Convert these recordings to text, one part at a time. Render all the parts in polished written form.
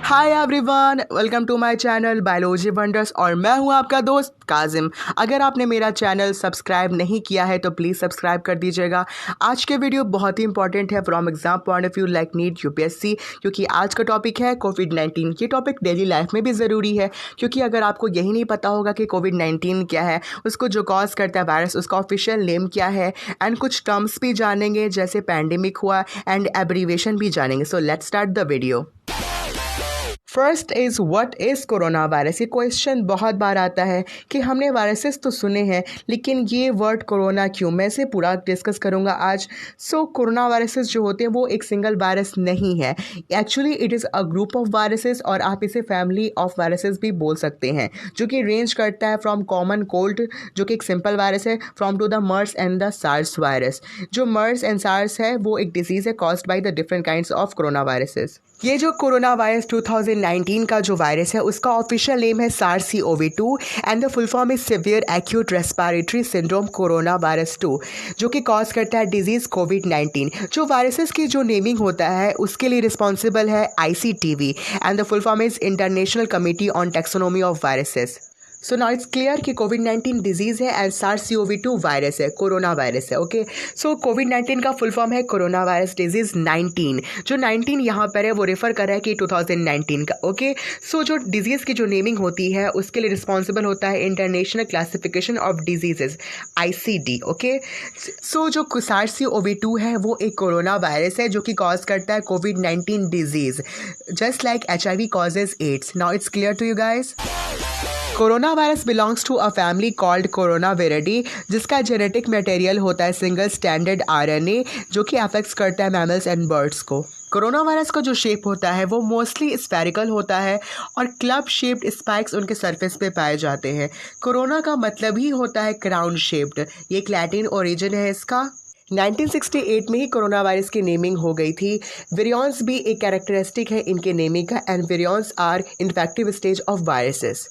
Hi everyone, welcome to my channel biology wonders और मैं हूं आपका दोस्त काजिम। अगर आपने मेरा चैनल सब्सक्राइब नहीं किया है तो प्लीज़ सब्सक्राइब कर दीजिएगा। आज के वीडियो बहुत ही इंपॉर्टेंट है from exam point of view like NEET UPSC, क्योंकि आज का टॉपिक है कोविड-19। ये टॉपिक डेली लाइफ में भी ज़रूरी है, क्योंकि अगर आपको यही नहीं पता होगा कि कोविड-19 क्या है, उसको जो कॉज करता है वायरस, उसका ऑफिशियल नेम क्या है, एंड कुछ टर्म्स भी जानेंगे जैसे पैंडेमिक हुआ एंड एब्रीवेशन भी जानेंगे। So let's start the video. First is what is corona virus. ये क्वेश्चन बहुत बार आता है कि हमने वायरसेस तो सुने हैं, लेकिन ये वर्ड कोरोना क्यों। मैं इसे पूरा डिस्कस करूँगा आज। कोरोना वायरसेस जो होते हैं वो एक सिंगल वायरस नहीं है। Actually it is a group of viruses, और आप इसे फैमिली ऑफ वायरसेस भी बोल सकते हैं, जो कि रेंज करता है फ्रॉम कॉमन कोल्ड, जो कि एक सिंपल वायरस है, from to the MERS and the SARS virus. जो मर्स एंड सार्स है वो एक डिजीज़ है caused by the different kinds of corona viruses. ये जो कोरोना वायरस 2019 का जो वायरस है उसका ऑफिशियल नेम है SARS-CoV-2 and the full form is severe acute respiratory syndrome corona virus 2, जो कि कॉज करता है डिजीज कोविड-19। जो वायरसेस की जो नेमिंग होता है उसके लिए रिस्पॉन्सिबल है ICTV and the full form is international committee on taxonomy of viruses. So now it's clear कि कोविड-19 डिजीज़ है एंड SARS-CoV-2 वायरस है, कोरोना वायरस है। ओके, सो कोविड-19 का फुल फॉर्म है कोरोना वायरस डिजीज़ 19। जो 19 यहाँ पर है वो रेफर कर रहा है कि 2019 का। ओके, सो जो डिजीज़ की जो नेमिंग होती है उसके लिए रिस्पॉन्सिबल होता है international classification of diseases ICD। Okay, so जो SARS-CoV-2 है वो एक कोरोना वायरस है जो कि कॉज करता है कोविड-19 disease, just like HIV causes AIDS. Now it's clear to you guys. Corona virus belongs to a family called corona viridae, जिसका जेनेटिक मटेरियल होता है सिंगल स्टैंडर्ड RNA, जो कि अफेक्ट्स करता है मैमल्स एंड बर्ड्स को। कोरोना वायरस का जो शेप होता है वो मोस्टली स्फेरिकल होता है और क्लब शेप्ड स्पाइक्स उनके सरफेस पे पाए जाते हैं। कोरोना का मतलब ही होता है क्राउन शेप्ड। ये एक लैटिन ओरिजिन है इसका। 1968 में ही कोरोना वायरस की नेमिंग हो गई थी। वेरियंट्स भी एक कैरेक्टरिस्टिक है इनके नेमिंग का, and variants are infective stage of viruses.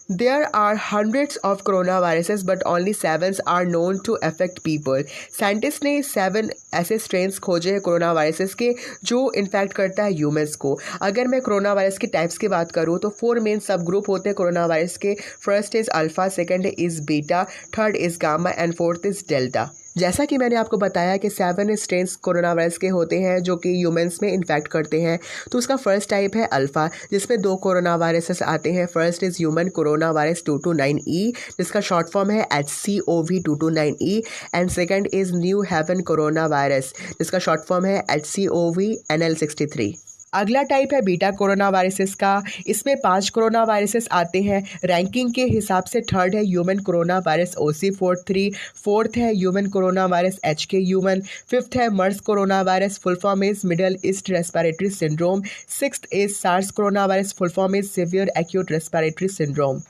There are hundreds of coronaviruses, but only 7 are known to affect people. Scientist ने 7 ऐसे स्ट्रेन्स खोजे हैं कोरोना वायरसेस के जो इन्फेक्ट करता है ह्यूमंस को। अगर मैं कोरोना वायरस के टाइप्स की बात करूँ तो 4 मेन सब ग्रुप होते हैं कोरोना वायरस के। First is alpha, second is beta, third is gamma and fourth is delta. जैसा कि मैंने आपको बताया कि 7 स्ट्रेन्स कोरोना वायरस के होते हैं जो कि ह्यूमंस में इन्फेक्ट करते हैं। तो उसका फर्स्ट टाइप है अल्फ़ा, जिसमें 2 कोरोना वायरसेस आते हैं। First is human corona virus 229E, जिसका शॉर्ट फॉर्म है HCOV229E, and second is New Haven corona virus, जिसका शॉर्ट फॉर्म है HCOVNL63। अगला टाइप है बीटा कोरोना वायरसेस का। इसमें 5 कोरोना वायरसेस आते हैं। रैंकिंग के हिसाब से थर्ड है human corona virus OC43, fourth है human corona virus HKU1, fifth है MERS corona virus, full form is middle east respiratory syndrome, sixth is SARS corona virus, full form is severe acute respiratory syndrome,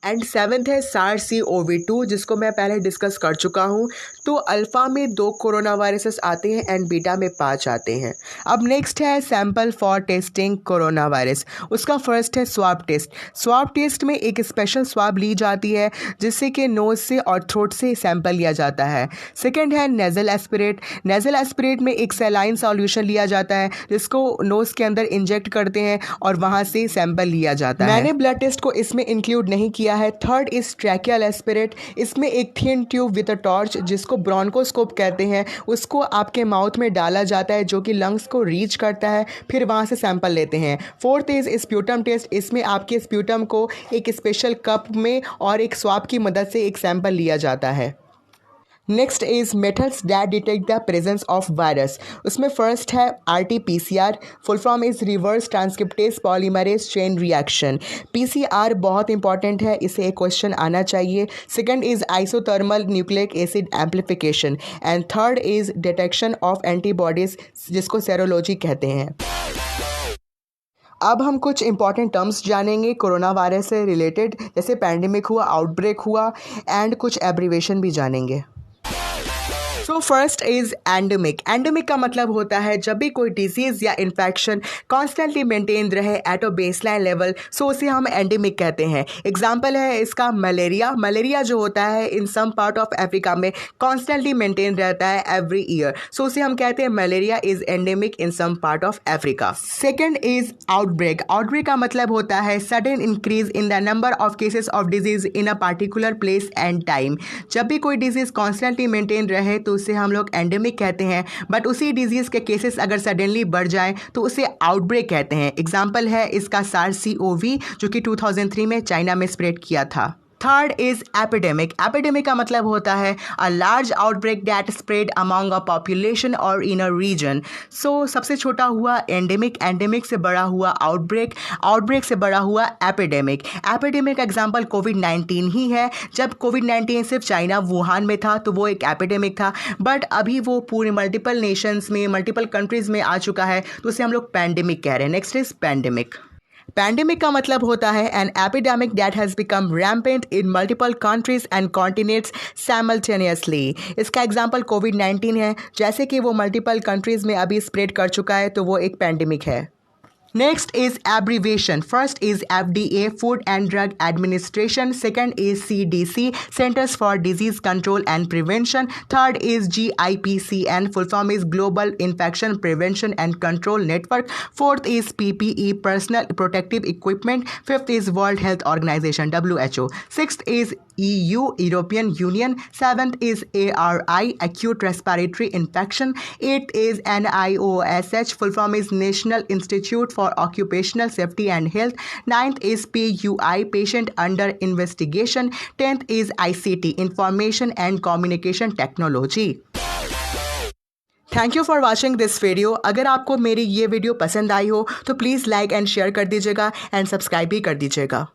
and seventh है SARS-CoV-2, जिसको मैं पहले discuss कर चुका हूँ। तो alpha में 2 कोरोना वायरसेस आते हैं एंड बीटा में 5 आते हैं। अब नेक्स्ट है sample for testing corona virus. उसका फर्स्ट है स्वाब टेस्ट। स्वाब टेस्ट में एक स्पेशल स्वाब ली जाती है जिससे कि नोज़ से और थ्रोट से सैंपल लिया जाता है। सेकेंड है नेज़ल एस्पिरेट। नेज़ल एस्पिरेट में एक सैलाइन सॉल्यूशन लिया जाता है जिसको नोज़ के अंदर इंजेक्ट करते हैं और वहाँ से सैंपल लिया जाता है। मैंने ब्लड टेस्ट को इसमें इंक्लूड नहीं किया है। Third is tracheal aspirate. इसमें एक thin tube with a torch, जिसको ब्रोंकोस्कोप कहते हैं, उसको आपके माउथ में डाला जाता है जो कि लंग्स को रीच करता है, फिर वहाँ से सैंपल लेते हैं। Fourth is sputum test. इसमें आपके स्प्यूटम को एक स्पेशल कप में और एक स्वाब की मदद से एक सैंपल लिया जाता है। Next is methods that detect the presence of virus. उसमें फर्स्ट है RT-PCR, full form is reverse transcriptase polymerase chain reaction. PCR बहुत इंपॉर्टेंट है, इसे एक क्वेश्चन आना चाहिए। Second is isothermal nucleic acid amplification, and third is detection of antibodies, जिसको serology कहते हैं। अब हम कुछ इंपॉर्टेंट टर्म्स जानेंगे कोरोना वायरस से रिलेटेड, जैसे पैंडेमिक हुआ, आउटब्रेक हुआ, एंड कुछ एब्रीवेशन भी जानेंगे। So first is endemic. Endemic का मतलब होता है जब भी कोई डिजीज या इन्फेक्शन कॉन्स्टेंटली मेंटेन रहे एट अ बेसलाइन लेवल, सो उसे हम एंडेमिक कहते हैं। एग्जाम्पल है इसका मलेरिया। मलेरिया जो होता है in some part of Africa में कॉन्स्टेंटली मेंटेन रहता है एवरी ईयर, सो उसे हम कहते हैं malaria is endemic in some part of Africa. Second is outbreak. Outbreak का मतलब होता है sudden increase in the number of cases of disease in a particular place and time. जब भी कोई डिजीज कॉन्स्टेंटली मेंटेन रहे तो उसे हम लोग एंडेमिक कहते हैं, बट उसी डिजीज के केसेस अगर सडनली बढ़ जाएं तो उसे आउटब्रेक कहते हैं। एग्जाम्पल है इसका SARS-CoV जो कि 2003 में चाइना में स्प्रेड किया था। Third is epidemic. एपिडेमिक का मतलब होता है a large outbreak that spread among a population और इन अ रीजन। सो सबसे छोटा हुआ एंडेमिक, एंडेमिक से बड़ा हुआ आउटब्रेक, आउटब्रेक से बड़ा हुआ एपिडेमिक। एपिडेमिक का एग्जाम्पल कोविड-19 ही है। जब कोविड-19 सिर्फ चाइना वुहान में था तो वो एक एपिडेमिक था, बट अभी वो पूरे मल्टीपल नेशंस में, मल्टीपल कंट्रीज में आ चुका है तो उसे हम लोग पैंडेमिक कह रहे हैं। Next is pandemic. पैंडेमिक का मतलब होता है an epidemic that has become rampant in multiple countries and continents simultaneously. इसका एग्जाम्पल कोविड-19 है। जैसे कि वो मल्टीपल कंट्रीज में अभी स्प्रेड कर चुका है तो वो एक पैंडेमिक है। Next is abbreviation. First is FDA, Food and Drug Administration. Second is CDC, Centers for Disease Control and Prevention. Third is GIPCN, full form is Global Infection Prevention and Control Network. Fourth is PPE, Personal Protective Equipment. Fifth is World Health Organization, WHO. Sixth is EU, European Union. Seventh is ARI, Acute Respiratory Infection. Eighth is NIOSH, full form is National Institute for Occupational Safety and Health. Ninth is PUI, Patient Under Investigation. 10th is ICT, Information and Communication Technology. Thank you for watching this video. अगर आपको मेरी ये video पसंद आई हो तो please like and share कर दीजिएगा and subscribe भी कर दीजिएगा।